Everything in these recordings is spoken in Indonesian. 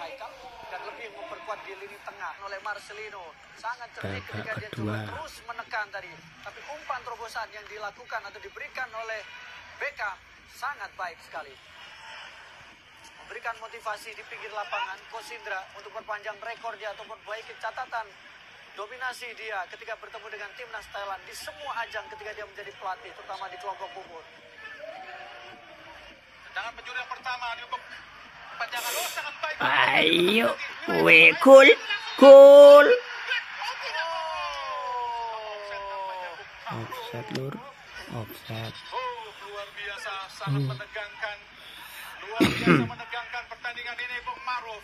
Haikal dan lebih memperkuat di lini tengah oleh Marcelino. Sangat cerdik ketika dia coba terus menekan tadi. Tapi umpan terobosan yang dilakukan atau diberikan oleh Beckham sangat baik sekali. Memberikan motivasi di pinggir lapangan Coach Indra untuk perpanjang rekornya atau memperbaiki catatan dominasi dia ketika bertemu dengan timnas Thailand di semua ajang ketika dia menjadi pelatih, terutama di kelompok umur. Tendangan penjuru yang pertama diukur panjangan sangat baik. Ayo, cool. Offset lur, offset. Luar biasa, sangat menegangkan. Luar biasa menegangkan pertandingan ini, Bung Maruf.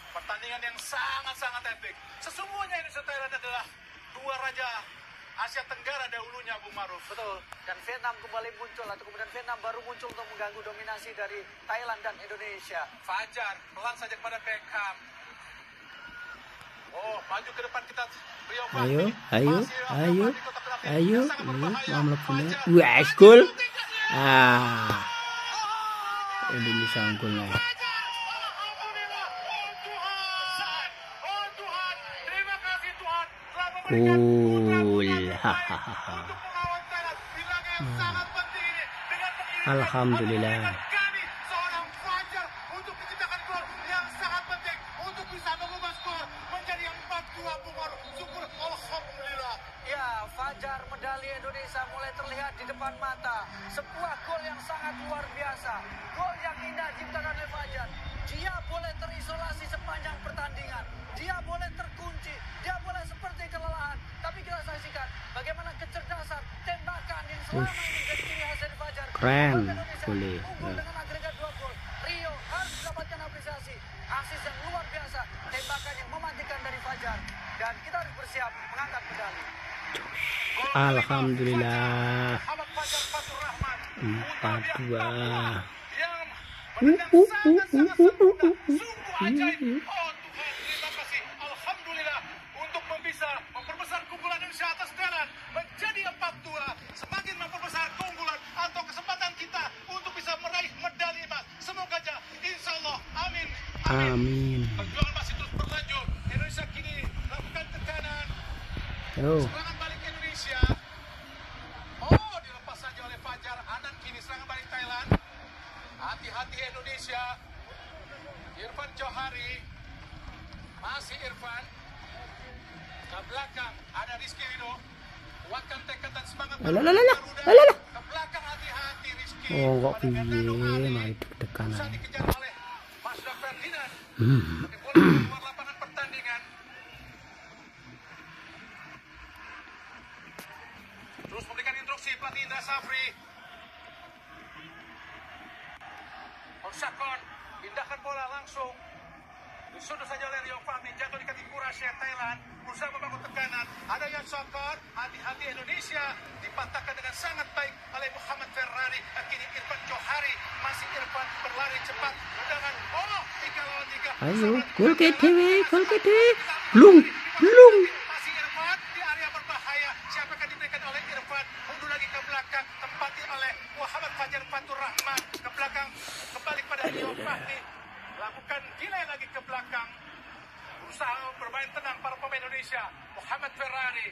Pertandingan yang sangat-sangat epik. Sesungguhnya Indonesia Thailand adalah dua raja Asia Tenggara dahulunya, Bung Maruf. Betul. Dan Vietnam kembali muncul, atau kemudian Vietnam baru muncul untuk mengganggu dominasi dari Thailand dan Indonesia. Fajar pelan saja kepada Beckham. Oh, maju ke depan kita. Ayo, mau melakukannya. Wah, gol. Indonesia unggulnya. Alhamdulillah. Fajar medali Indonesia mulai terlihat di depan mata. Sebuah gol yang sangat luar biasa. Gol yang indah diciptakan oleh Fajar. Dia boleh terisolasi sepanjang pertandingan. Dia boleh terkunci. Dia boleh seperti kelelahan. Tapi kita saksikan bagaimana kecerdasan tembakan yang selama ini menjadi ciri khas dari Fajar. Keren. Boleh. Unggul dengan agregat 2 gol. Rio harus mendapatkan apresiasi. Asis yang luar biasa. Tembakan yang mematikan dari Fajar. Dan kita harus bersiap mengangkat medali. Alhamdulillah. 4-2. Alhamdulillah untuk bisa memperbesar keunggulan Indonesia atas Thailand menjadi 4-2, semakin memperbesar keunggulan atau kesempatan kita untuk bisa meraih medali emas. Semoga aja, insya Allah, amin. Perjuangan masih terus berlanjut. Indonesia kini lakukan tekanan. Serangan balik Indonesia. Oh, dilepas saja oleh Fajar. Anan kini serangan balik Thailand. Hati-hati Indonesia. Irfan Johari. Masih Irfan. Ke belakang ada Rizky Ridho. Kuatkan tekad dan semangat. Ke belakang hati-hati Rizky. Oh, kok piye mari deg-degan. Bisa dikejar oleh Masda Ferdinand. Tapi bola keluar lapangan pertandingan. Terus memberikan instruksi pelatih Indra Safri. Orsakon pindahkan bola langsung. Disuduh saja oleh Rio Fahmi, jatuh di kaki Kurasya Thailand. Berusaha membangun tekanan. Ada yang Sokor, hati-hati Indonesia. Dipatahkan dengan sangat baik oleh Muhammad Ferrari. Kini Irfan Johari, masih Irfan berlari cepat. Tendangan, 3 lawan 3. Ayo, gol gede. Blung. Masih Irfan di area berbahaya. Siapa akan diberikan oleh Irfan? Mundur lagi ke belakang, tempati oleh Muhammad Fajar Fatur Rahman. Ke belakang, kembali pada Rio Fahmi. Lakukan delay lagi ke belakang. Berusaha bermain tenang para pemain Indonesia. Muhammad Ferrari.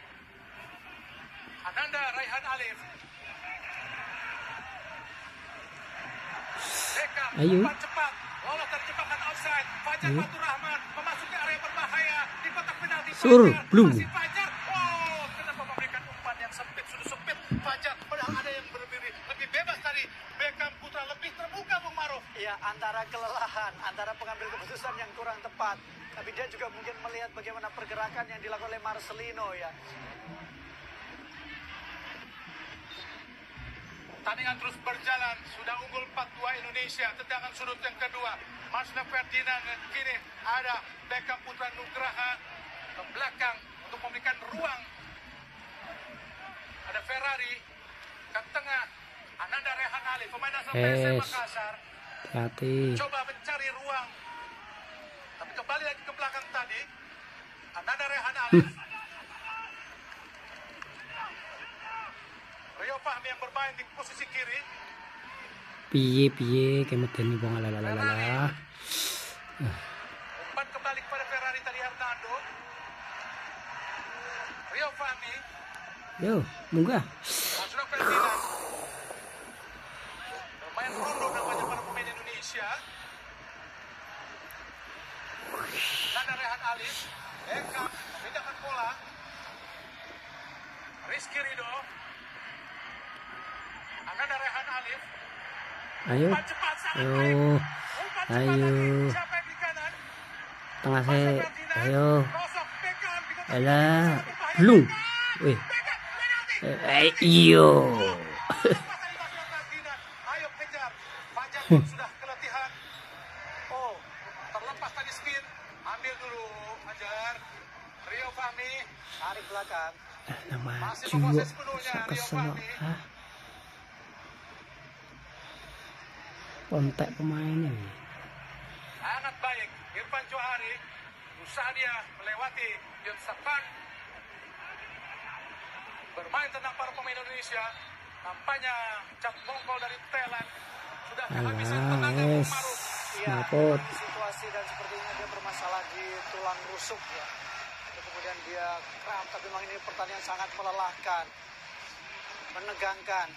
Ananda Raihan Alif. Beckham, umpan cepat. Lolos dari jebakan offside. Fajar Fatur Rahman memasuki area berbahaya di kotak penalti. Blung. Masih Fajar. Kenapa memberikan umpan yang sempit? Sudah sempit Fajar. Padahal ada yang lebih bebas tadi. Beckham Putra lebih terbuka, Bung Maruf. Ya, antara kelelahan, antara pengambil keputusan yang kurang tepat. Tapi dia juga mungkin melihat bagaimana pergerakan yang dilakukan oleh Marcelino ya. Pertandingan terus berjalan, sudah unggul 4-2 Indonesia. Tendangan sudut yang kedua, Masda Ferdinand. Kini ada Beckham Putra Nugraha ke belakang untuk memberikan ruang. Ada Ferrari ke tengah, Ananda Rehan Ali, pemain asal PSM Makassar. Hati. Coba mencari ruang, tapi kembali lagi ke belakang tadi. Ananda Rehan Ali. Rio Fahmi yang bermain di posisi kiri. Piye kayak medeni wong ala. balik pada Ferrari tadi Hernando. Rio Fahmi. Yo, munggah. Masuk Ferdinand. Bermain rondo nampaknya para pemain Indonesia. Dan Rehan Alif. Beckham memindahkan bola. Rizky Ridho. Akan ada Rehan Alif. Ayo. Cepat sangat Ayo. baik. Ayo. Siapa yang di kanan? Tengah saya. Ayo. Kosong Beckham. Alah. Belum. Wih. Iyo. Ayo kejar. Fajar sudah keletihan. Oh, terlepas tadi spin. Ambil dulu, Fajar. Rio Fahmi tarik belakang. Nama Masih jiwa. memproses sepenuhnya Rio Kesel. Fahmi. Hah? Kontak pemainnya. Sangat baik. Irfan Johari usaha dia melewati Yon Sapan. Bermain tentang para pemain Indonesia. Nampaknya cap mongkol dari Thailand sudah kehabisan tenaga Yes. Maruf. Mapot. Situasi dan sepertinya dia bermasalah di tulang rusuk ya. Kemudian dia kram, tapi memang ini pertandingan sangat melelahkan, menegangkan,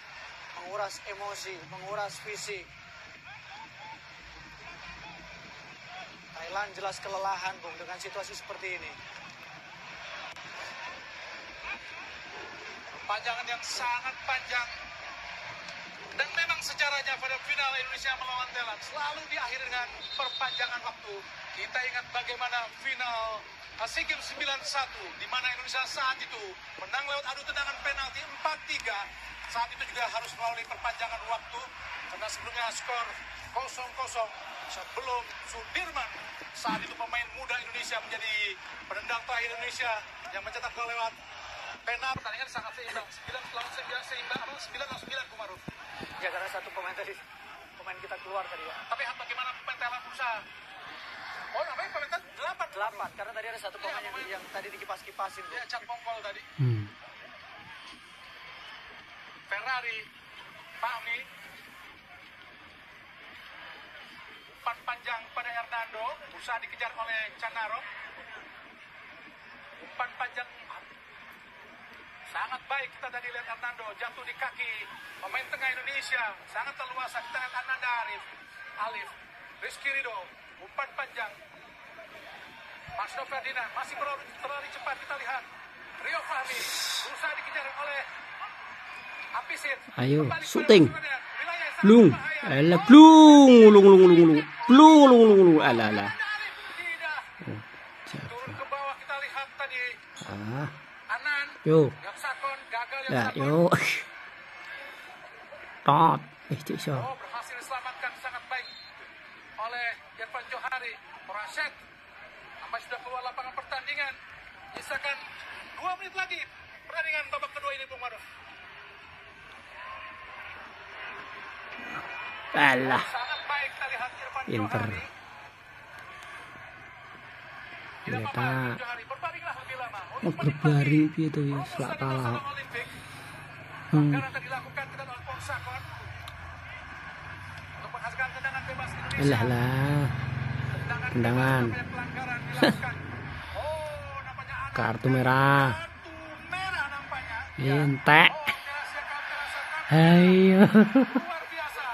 menguras emosi, menguras fisik. Thailand jelas kelelahan, Bung, dengan situasi seperti ini. Panjangan yang sangat panjang. Dan memang sejarahnya pada final Indonesia melawan Thailand selalu diakhiri dengan perpanjangan waktu. Kita ingat bagaimana final SEA Games 91 di mana Indonesia saat itu menang lewat adu tendangan penalti 4-3. Saat itu juga harus melalui perpanjangan waktu karena sebelumnya skor 0-0 sebelum Sudirman saat itu pemain muda Indonesia menjadi penendang terakhir Indonesia yang mencetak gol lewat penalti. Pertandingan sangat seimbang, 9-9 seimbang, 9-9 Kumaruf. Ya, karena satu pemain tadi, pemain kita keluar tadi ya. Tapi bagaimana pemain Thailand berusaha? Oh, namanya pemain Thailand 8. Karena tadi ada satu pemain yang tadi dikipas-kipasin. Dia cat pongkol tadi. Ferrari, Fahmi. Umpan panjang pada Hernando, berusaha dikejar oleh Canaro. Umpan panjang sangat baik, kita tadi lihat Hernando jatuh di kaki pemain tengah Indonesia, sangat leluasa. Kita lihat Ananda Alif, Rizky Ridho, umpan panjang. Masuk Ferdinand, masih terlalu cepat. Kita lihat Rio Fahmi berusaha dikejar oleh Apisit. Ayo, syuting. Blung. Alah, blung. Alah. Oh, Turun ke bawah, kita lihat tadi Anan. Yo. Yaksakon gagal Ya, Yaksakon. yo. Tot. Cik Syah. Oh, berhasil diselamatkan sangat baik oleh Irfan Johari. Rasyid sampai sudah keluar lapangan pertandingan. Sisakan 2 menit lagi pertandingan babak kedua ini, Bung Maruf. Alah. Sangat baik kita lihat Irfan Pinter. Johari. Tidak Ternyata apa-apa, Irfan Johari berbaringlah lebih lama. oh, berbaring gitu ya, selak kalah. Karena dilakukan dengan oleh Ponsakon untuk menghasilkan tendangan bebas Indonesia. Alah. Tendangan. Oh, nampaknya ada Kartu merah. kartu merah nampaknya. Entek. Oh, Indonesia counter rasakan Ayo. luar biasa.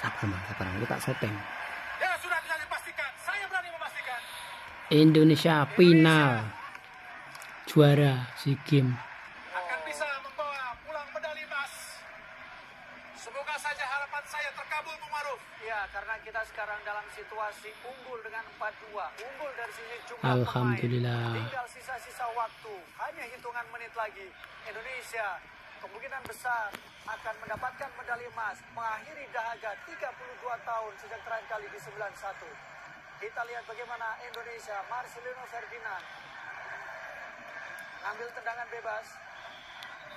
Sabar. Aku tak setting. Ya, sudah bisa dipastikan. Saya berani memastikan. Indonesia final. Juara SEA Games. Akan bisa membawa pulang medali emas. Semoga saja harapan saya terkabul, Bung Maruf. Ya, karena kita sekarang dalam situasi unggul dengan 4-2. Unggul dari sisi jumlah Alhamdulillah. pemain. Tinggal sisa-sisa waktu. Hanya hitungan menit lagi. Indonesia kemungkinan besar akan mendapatkan medali emas. Mengakhiri dahaga 32 tahun sejak terakhir kali di 91. Kita lihat bagaimana Indonesia, Marcelino Ferdinand ambil tendangan bebas.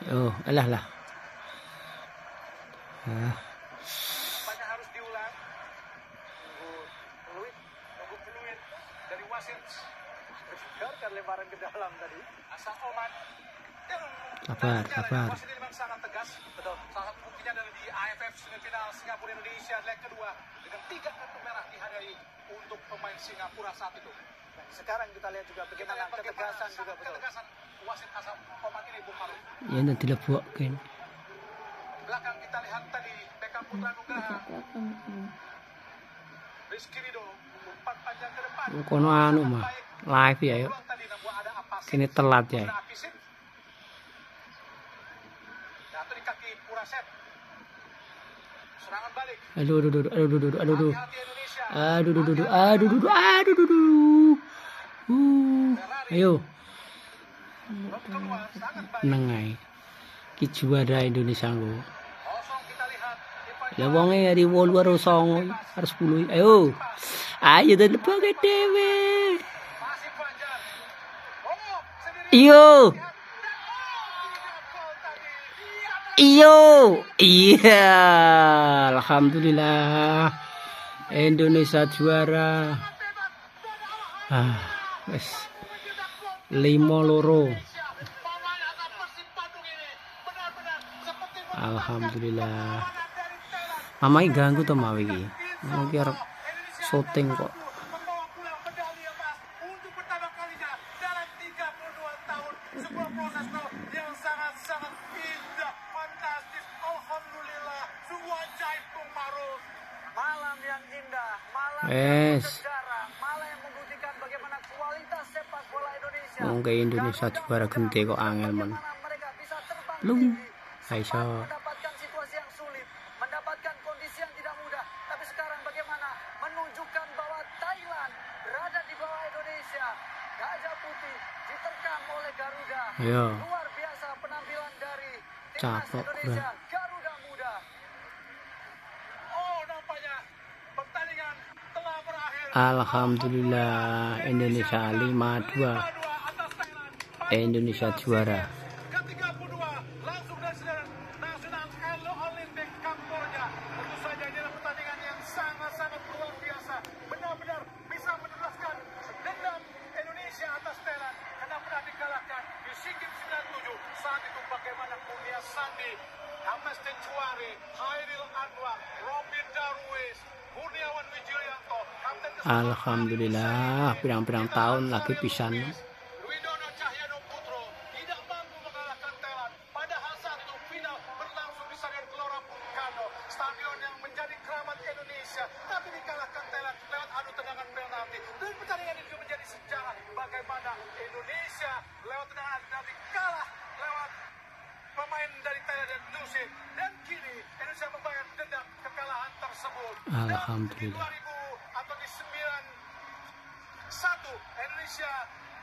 Oh, alah. Nampaknya harus diulang. Tunggu peluit dari wasit. Biarkan lemparan ke dalam tadi. Asal Oman. Sabar. Wasit ini memang sangat tegas. Betul. Salah satu buktinya adalah di AFF semifinal Singapura Indonesia leg kedua dengan 3 kartu merah dihadiri untuk pemain Singapura saat itu. Sekarang kita lihat juga bagaimana ketegasan juga betul. Ketegasan wasit asal Oman ini, Bung Maru. Ya nanti dilebuakin. Belakang kita lihat tadi Beckham Putra Nugraha. Rizky Ridho umpan panjang ke depan. Kono anu mah live ya yuk. Tadi namun ada Apasit. Kini telat ya. Ada Apisit. Jatuh di kaki Puraset. Serangan balik. Aduh. Hati-hati Indonesia. Aduh. Ayo. Babak kedua sangat baik. Nengai. Ki juara Indonesia nggo. Kosong kita lihat. Lah wonge dari 8 karo 9 harus 10. Ayo. Ayo dan lebake dhewe. Masih Fajar. Oh, sendiri. Iyo. Gol tadi. Iyo. Iya. Alhamdulillah. Indonesia juara. Wes 5-2. Alhamdulillah. Mamai ganggu to mawi iki. Mungkin arep syuting kok. Membawa pulang medali emas untuk pertama kalinya dalam 32 tahun. Sebuah proses yang sangat-sangat indah, fantastis. Alhamdulillah, sebuah ajaib, Bung Maru. Malam yang indah, malam Yes. yang bersejarah, malam yang membuktikan bagaimana kualitas sepak bola Indonesia. Mungkin Indonesia juara gede kok angel men. Bagaimana mereka bisa terbang Belum. tinggi, Aisyah. sempat mendapatkan situasi yang sulit, mendapatkan kondisi yang tidak mudah. Tapi sekarang bagaimana menunjukkan bahwa Thailand berada di bawah Indonesia. Gajah Putih diterkam oleh Garuda. Ayo. Luar biasa penampilan dari timnas Capek, Indonesia, Garuda Muda. Oh, nampaknya pertandingan telah berakhir. Alhamdulillah Indonesia 5-2. 5-2 atas Thailand. Indonesia juara. Ke-32 langsung dari Nasional Olympic Kamboja. Tentu saja ini adalah pertandingan yang sangat-sangat luar biasa. Benar-benar bisa meneruskan dendam Indonesia atas Thailand karena pernah dikalahkan di SEA Games 97. Saat itu bagaimana Kurnia Sandi, Hames Tenchuari, Hairil Anwar, Robin Darwis, Kurniawan Wijiyanto, Kapten Alhamdulillah pirang-pirang tahun lagi pisan. Widodo Cahyono Putro tidak mampu mengalahkan Thailand. Padahal saat itu final berlangsung di Stadion Gelora Bung Karno, stadion yang menjadi keramat Indonesia, tapi dikalahkan Thailand lewat adu tendangan penalti. Dan pertandingan ini juga menjadi sejarah bagaimana Indonesia lewat tendangan penalti kalah lewat pemain dari Thailand dan Nusa. Dan kini Indonesia membayar dendam kekalahan tersebut. Alhamdulillah. Dan di 2000 atau di 91 Indonesia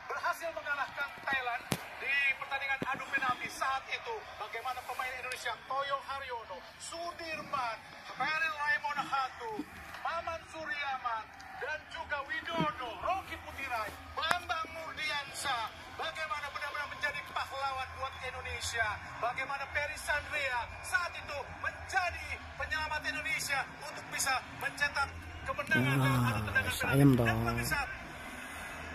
berhasil mengalahkan Thailand di pertandingan adu penalti. Saat itu bagaimana pemain Indonesia Toyo Haryono, Sudirman, Feril Raimon Hatu, Maman Suryaman, dan juga Widodo, Rocky Putirai, Bambang Nurdiansa, bagaimana benar-benar menjadi pahlawan buat Indonesia. Bagaimana Peri Sandria saat itu menjadi penyelamat Indonesia untuk bisa mencetak kemenangan dalam adu tendangan sayang penalti. Dan dong. pemirsa,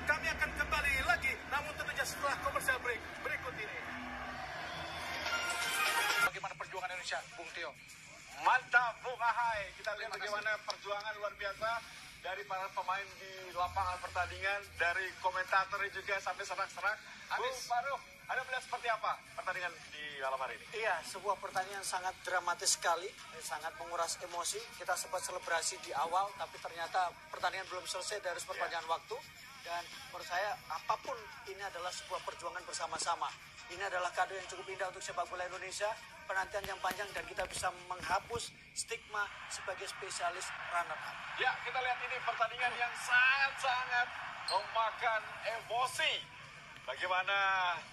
kami akan kembali lagi, namun tentunya setelah komersial break berikut ini. Bagaimana perjuangan Indonesia, Bung Tio? Mantap, Bung Ahai. Kita lihat bagaimana perjuangan luar biasa dari para pemain di lapangan pertandingan, dari komentatornya juga sampai serak-serak. Bung Faruk, Anda melihat seperti apa pertandingan di malam hari ini? Iya, sebuah pertandingan sangat dramatis sekali, sangat menguras emosi. Kita sempat selebrasi di awal, tapi ternyata pertandingan belum selesai dari perpanjangan waktu. Dan menurut saya, apapun ini adalah sebuah perjuangan bersama-sama. Ini adalah kado yang cukup indah untuk sepak bola Indonesia, penantian yang panjang, dan kita bisa menghapus stigma sebagai spesialis runner-up. Ya, kita lihat ini pertandingan yang sangat-sangat memakan emosi. Bagaimana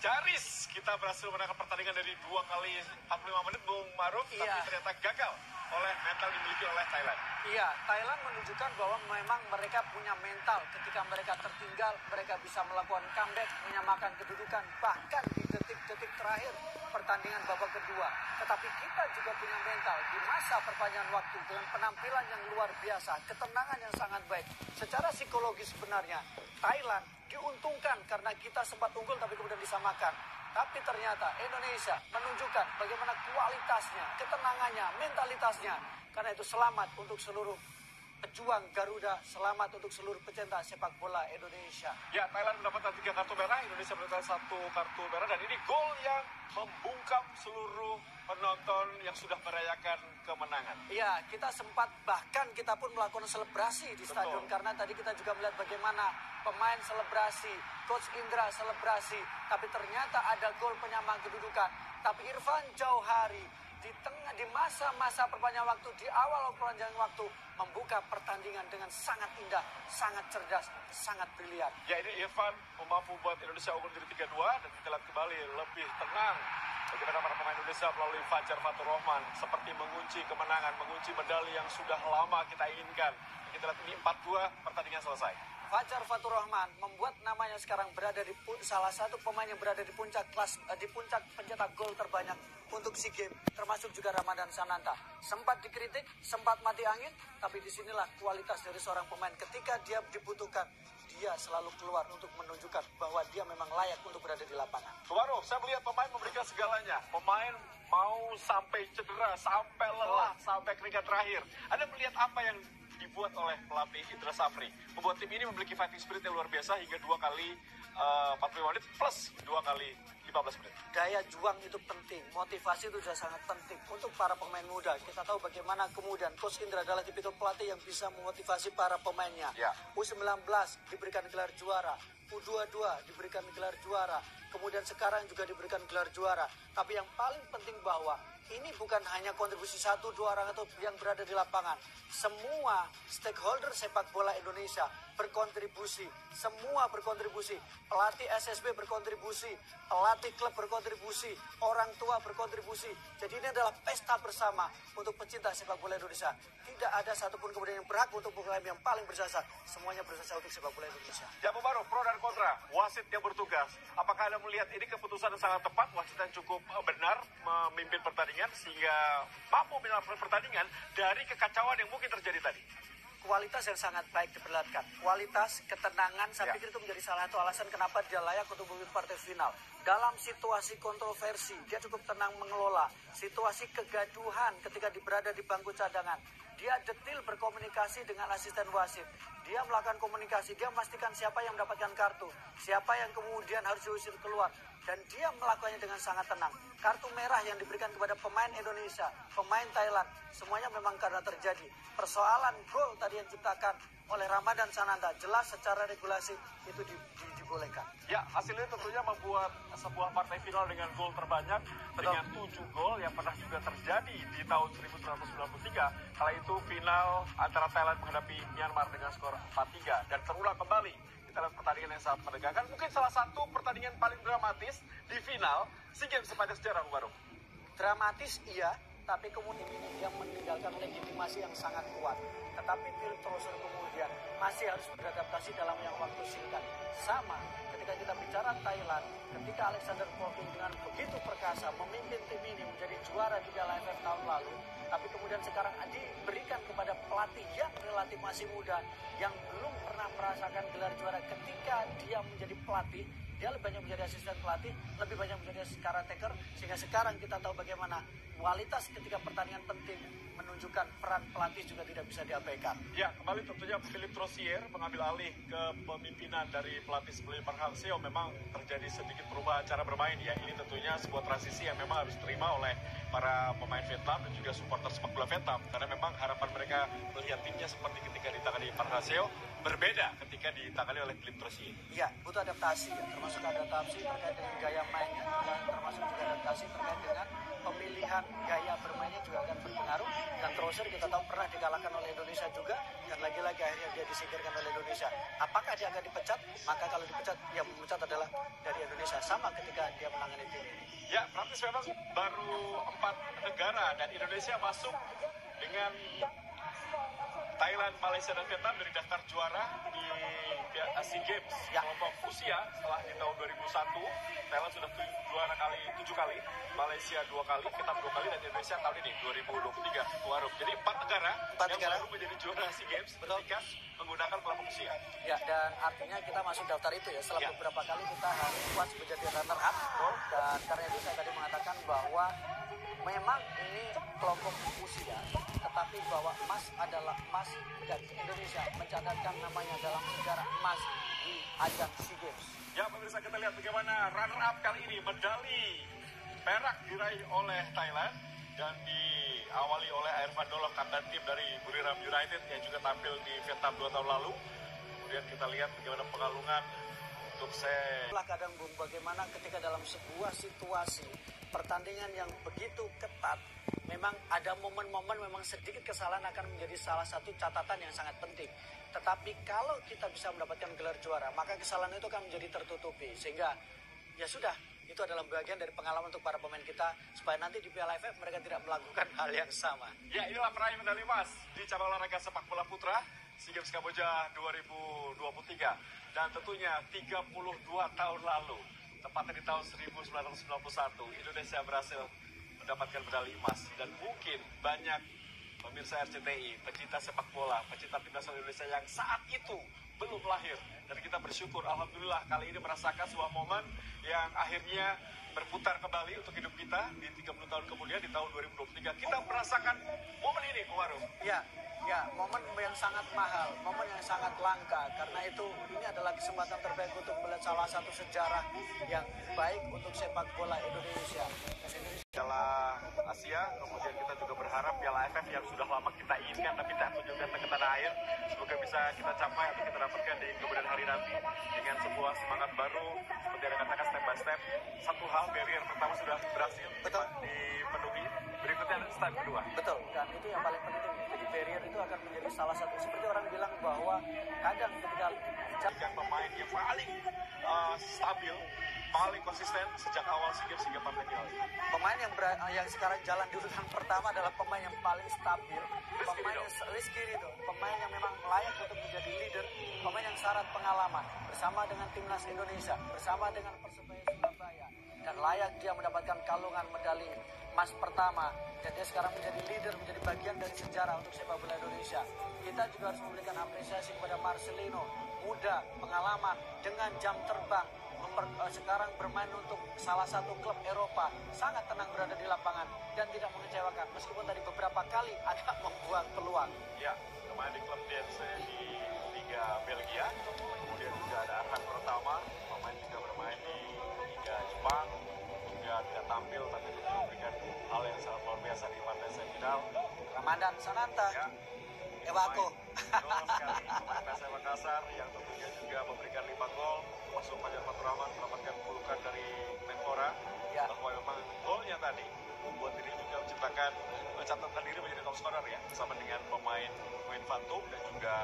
Jaris kita berhasil menangkan pertandingan dari 2 kali 45 menit, Bung Maruf, Iya. tapi ternyata gagal oleh mental dimiliki oleh Thailand. Iya, Thailand menunjukkan bahwa memang mereka punya mental. Ketika mereka tertinggal, mereka bisa melakukan comeback, menyamakan kedudukan, bahkan di detik-detik terakhir pertandingan babak kedua. Tetapi kita juga punya mental di masa perpanjangan waktu dengan penampilan yang luar biasa, ketenangan yang sangat baik. Secara psikologis sebenarnya, Thailand diuntungkan karena kita sempat unggul tapi kemudian disamakan. Tapi ternyata Indonesia menunjukkan bagaimana kualitasnya, ketenangannya, mentalitasnya. Karena itu selamat untuk seluruh pejuang Garuda. Selamat untuk seluruh pecinta sepak bola Indonesia. Ya, Thailand mendapatkan 3 kartu merah, Indonesia mendapatkan 1 kartu merah, dan ini gol yang membungkam seluruh penonton yang sudah merayakan kemenangan. Iya, kita sempat bahkan kita pun melakukan selebrasi di stadion karena tadi kita juga melihat bagaimana pemain selebrasi, Coach Indra selebrasi, tapi ternyata ada gol penyamaran kedudukan. Tapi Irfan Jauhari di masa-masa perpanjangan waktu, di awal perpanjangan waktu, membuka pertandingan dengan sangat indah, sangat cerdas, sangat brilian. Ya, ini Irfan mampu buat Indonesia unggul jadi 3-2, dan kita lihat kembali lebih tenang bagaimana para pemain Indonesia melalui Fajar Fatur Rahman seperti mengunci kemenangan, mengunci medali yang sudah lama kita inginkan. Kita lihat ini 4-2, pertandingan selesai. Fajar Fatur Rahman membuat namanya sekarang berada di salah satu pemain yang berada di puncak pencetak gol terbanyak untuk SEA Games, termasuk juga Ramadan Sananta. Sempat dikritik, sempat mati angin, tapi disinilah kualitas dari seorang pemain. Ketika dia dibutuhkan, dia selalu keluar untuk menunjukkan bahwa dia memang layak untuk berada di lapangan. Subaru, saya melihat pemain memberikan segalanya. Pemain mau sampai cedera, sampai lelah, sampai keringat terakhir. Anda melihat apa yang dibuat oleh pelatih Indra Safri, membuat tim ini memiliki fighting spirit yang luar biasa hingga 2 kali 45 menit plus 2 kali 15 menit. Daya juang itu penting, motivasi itu juga sangat penting untuk para pemain muda. Kita tahu bagaimana kemudian Coach Indra adalah tipikal pelatih yang bisa memotivasi para pemainnya. Ya. U19 diberikan gelar juara, U22 diberikan gelar juara, kemudian sekarang juga diberikan gelar juara. Tapi yang paling penting bahwa ini bukan hanya kontribusi 1-2 orang atau yang berada di lapangan. Semua stakeholder sepak bola Indonesia berkontribusi. Semua berkontribusi. Pelatih SSB berkontribusi. Pelatih klub berkontribusi. Orang tua berkontribusi. Jadi ini adalah pesta bersama untuk pecinta sepak bola Indonesia. Tidak ada satupun kemudian yang berhak untuk mengklaim yang paling berjasa. Semuanya berjasa untuk sepak bola Indonesia. Ya, Bu Baru, pro dan kontra, wasit yang bertugas. Apakah Anda melihat ini keputusan yang sangat tepat, wasit yang cukup benar memimpin pertandingan sehingga mampu menyelamatkan pertandingan dari kekacauan yang mungkin terjadi tadi? Kualitas yang sangat baik diperlihatkan. Kualitas, ketenangan, saya pikir itu menjadi salah satu alasan kenapa dia layak untuk memimpin partai final. Dalam situasi kontroversi, dia cukup tenang mengelola. Situasi kegaduhan ketika berada di bangku cadangan. Dia detil berkomunikasi dengan asisten wasit. Dia melakukan komunikasi, dia memastikan siapa yang mendapatkan kartu, siapa yang kemudian harus diusir keluar. Dan dia melakukannya dengan sangat tenang. Kartu merah yang diberikan kepada pemain Indonesia, pemain Thailand, semuanya memang karena terjadi. Persoalan gol tadi yang diciptakan oleh Ramadan Sananta, jelas secara regulasi itu dibolehkan. Ya, hasilnya tentunya membuat sebuah partai final dengan gol terbanyak. Betul. Dengan 7 gol yang pernah juga terjadi di tahun 1993. Kala itu final antara Thailand menghadapi Myanmar dengan skor 4-3. Dan terulang kembali. Kita lihat pertandingan yang sangat menegangkan. Mungkin salah satu pertandingan paling dramatis di final SEA Games sepanjang sejarah, Bu Baru. Dramatis iya, tapi kemudian dia meninggalkan legitimasi yang sangat kuat. Tetapi Philip Trosser kemudian masih harus beradaptasi dalam yang waktu singkat. Sama ketika kita bicara Thailand, ketika Alexander Poking dengan begitu perkasa memimpin tim ini menjadi juara di Piala AFF tahun lalu, tapi kemudian sekarang diberikan kepada pelatih yang relatif masih muda, yang belum pernah merasakan gelar juara. Ketika dia menjadi pelatih, dia lebih banyak menjadi asisten pelatih, lebih banyak menjadi caretaker, sehingga sekarang kita tahu bagaimana kualitas ketika pertandingan penting menunjukkan peran pelatih juga tidak bisa diabaikan. Ya, kembali tentunya Philip Trosier mengambil alih kepemimpinan dari pelatih sebelumnya Park Hang-seo. Memang terjadi sedikit perubahan cara bermain. Ya, ini tentunya sebuah transisi yang memang harus diterima oleh para pemain Vietnam dan juga supporter sepak bola Vietnam. Karena memang harapan mereka melihat timnya seperti ketika ditangani Park Hang-seo berbeda ketika ditangani oleh Philip Trosier. Ya, butuh adaptasi, ya. Termasuk adaptasi terkait dengan gaya mainnya, dan termasuk juga adaptasi terkait dengan pemilihan gaya bermainnya juga akan berpengaruh. Dan Trosser kita tahu pernah dikalahkan oleh Indonesia juga, dan lagi-lagi akhirnya dia disingkirkan oleh Indonesia. Apakah dia akan dipecat? Maka kalau dipecat, yang memecat adalah dari Indonesia, sama ketika dia menangani tim ini. Ya, praktis memang baru 4 negara dan Indonesia masuk dengan Thailand, Malaysia, dan Vietnam dari daftar juara di SEA Games kelompok usia. Setelah di tahun 2001 Thailand sudah juara 7 kali, Malaysia 2 kali, Vietnam 2 kali, dan Indonesia tahun ini 2023 Warup. Jadi 4 negara yang baru menjadi juara SEA Games ketika menggunakan kelompok usia. Ya, dan artinya kita masuk daftar itu ya. Setelah beberapa kali kita harus puas menjadi runner up. Dan karena itu saya tadi mengatakan bahwa memang ini kelompok usia tetapi bahwa emas adalah emas dan Indonesia mencatatkan namanya dalam sejarah emas di ajang SEA Games. Ya pemirsa, kita lihat bagaimana runner up kali ini medali perak diraih oleh Thailand dan diawali oleh Irfan Doloh, kapten tim dari Buriram United yang juga tampil di Vietnam 2 tahun lalu. Kemudian kita lihat bagaimana pengalungan untuk Itulah kadang Bung, bagaimana ketika dalam sebuah situasi pertandingan yang begitu ketat, memang ada momen-momen memang sedikit kesalahan akan menjadi salah satu catatan yang sangat penting. Tetapi kalau kita bisa mendapatkan gelar juara, maka kesalahan itu akan menjadi tertutupi. Sehingga ya sudah, itu adalah bagian dari pengalaman untuk para pemain kita, supaya nanti di Piala AFF mereka tidak melakukan hal yang sama. Ya, inilah peraih medali emas di cabang olahraga sepak bola putra SEA Games Kamboja 2023. Dan tentunya 32 tahun lalu, tepatnya di tahun 1991, Indonesia berhasil mendapatkan medali emas. Dan mungkin banyak pemirsa RCTI, pecinta sepak bola, pecinta timnas Indonesia yang saat itu belum lahir. Dan kita bersyukur, alhamdulillah kali ini merasakan sebuah momen yang akhirnya berputar kembali untuk hidup kita di 30 tahun kemudian, di tahun 2023. Kita merasakan momen ini, Umaru. Ya, momen yang sangat mahal, momen yang sangat langka. Karena itu ini adalah kesempatan terbaik untuk melihat salah satu sejarah yang baik untuk sepak bola Indonesia. Piala Asia, kemudian kita juga berharap Piala AFF yang sudah lama kita inginkan tapi tak kunjung datang ke tanah air, semoga bisa kita capai atau kita dapatkan di kemudian hari nanti dengan sebuah semangat baru seperti yang katakan step by step. Satu hal, barrier pertama sudah berhasil dipenuhi, berikutnya step kedua. Betul, dan itu yang paling penting. Jadi barrier itu akan menjadi salah satu, seperti orang bilang bahwa kadang ketika pemain yang paling stabil, paling konsisten sejak awal SEA Games hingga partai final. Pemain yang sekarang jalan di urutan pertama adalah pemain yang paling stabil, pemain yang Rizky Ridho, pemain yang memang layak untuk menjadi leader, pemain yang syarat pengalaman bersama dengan timnas Indonesia, bersama dengan Persebaya Surabaya, dan layak dia mendapatkan kalungan medali emas pertama. Dan dia sekarang menjadi leader, menjadi bagian dari sejarah untuk sepak bola Indonesia. Kita juga harus memberikan apresiasi kepada Marcelino, muda, pengalaman, dengan jam terbang, sekarang bermain untuk salah satu klub Eropa, sangat tenang berada di lapangan dan tidak mengecewakan meskipun tadi beberapa kali agak membuang peluang. Ya, bermain di klub DNC di Liga Belgia, kemudian juga ada Arhan Pratama, pemain juga bermain di Liga Jepang, juga tidak tampil tapi juga memberikan hal yang sangat luar biasa di partai semifinal. Ramadan Sananta, ya, Ewako. Betul sekali, pemain PSM Makassar yang tentunya juga memberikan 5 gol, masuk Fajar Fatur Rahman mendapatkan julukan dari Menpora, ya, bahwa memang golnya tadi membuat diri juga menciptakan, mencatatkan diri menjadi top scorer ya, bersama dengan pemain Wayne Fantum dan juga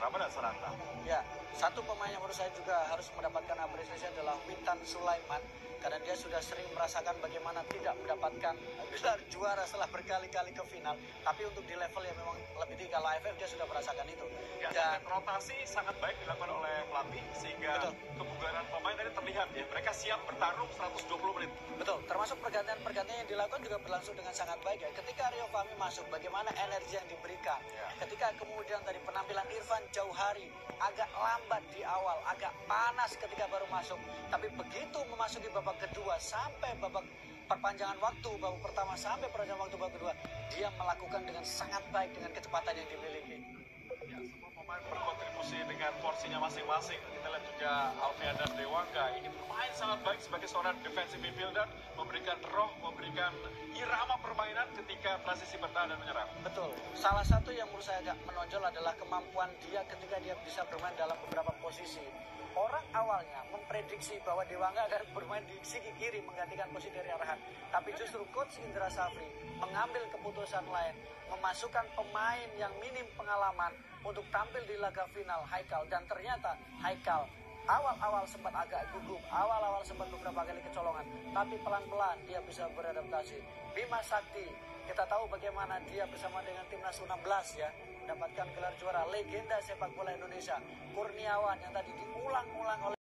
Ramadan Sananta. Ya, satu pemain yang menurut saya juga harus mendapatkan apresiasi adalah Witan Sulaiman, karena dia sudah sering merasakan bagaimana tidak mendapatkan gelar juara setelah berkali-kali ke final, tapi untuk di level yang memang lebih tinggi kalau AFF dia sudah merasakan itu. Ya, dan rotasi sangat baik dilakukan oleh pelatih sehingga kebugaran pemain tadi terlihat ya, mereka siap bertarung 120 menit. Betul, termasuk pergantian-pergantian yang dilakukan juga berlangsung dengan sangat baik ya. Ketika Rio Fahmi masuk, bagaimana energi yang diberikan. Ya. Ketika kemudian tadi penampilan Irfan Jauhari agak lambat di awal, agak panas ketika baru masuk, tapi begitu memasuki babak kedua sampai babak perpanjangan waktu babak pertama sampai perpanjangan waktu babak kedua, dia melakukan dengan sangat baik dengan kecepatan yang dimiliki. Ya, semua pemain berkontribusi dengan porsinya masing-masing. Kita lihat juga Alfian dan Dewangga ini bermain sangat baik sebagai seorang defensive midfielder, memberikan roh, memberikan irama permainan ketika transisi bertahan dan menyerang. Betul. Salah satu yang menurut saya agak menonjol adalah kemampuan dia ketika dia bisa bermain dalam beberapa posisi. Orang awalnya memprediksi bahwa Dewangga akan bermain di sisi kiri menggantikan posisi dari Arhan. Tapi justru Coach Indra Safri mengambil keputusan lain, memasukkan pemain yang minim pengalaman untuk tampil di laga final, Haikal. Dan ternyata Haikal awal-awal sempat agak gugup, awal-awal sempat beberapa kali kecolongan, tapi pelan-pelan dia bisa beradaptasi. Bima Sakti, kita tahu bagaimana dia bersama dengan timnas U16 ya, mendapatkan gelar juara, legenda sepak bola Indonesia. Kurniawan yang tadi diulang-ulang oleh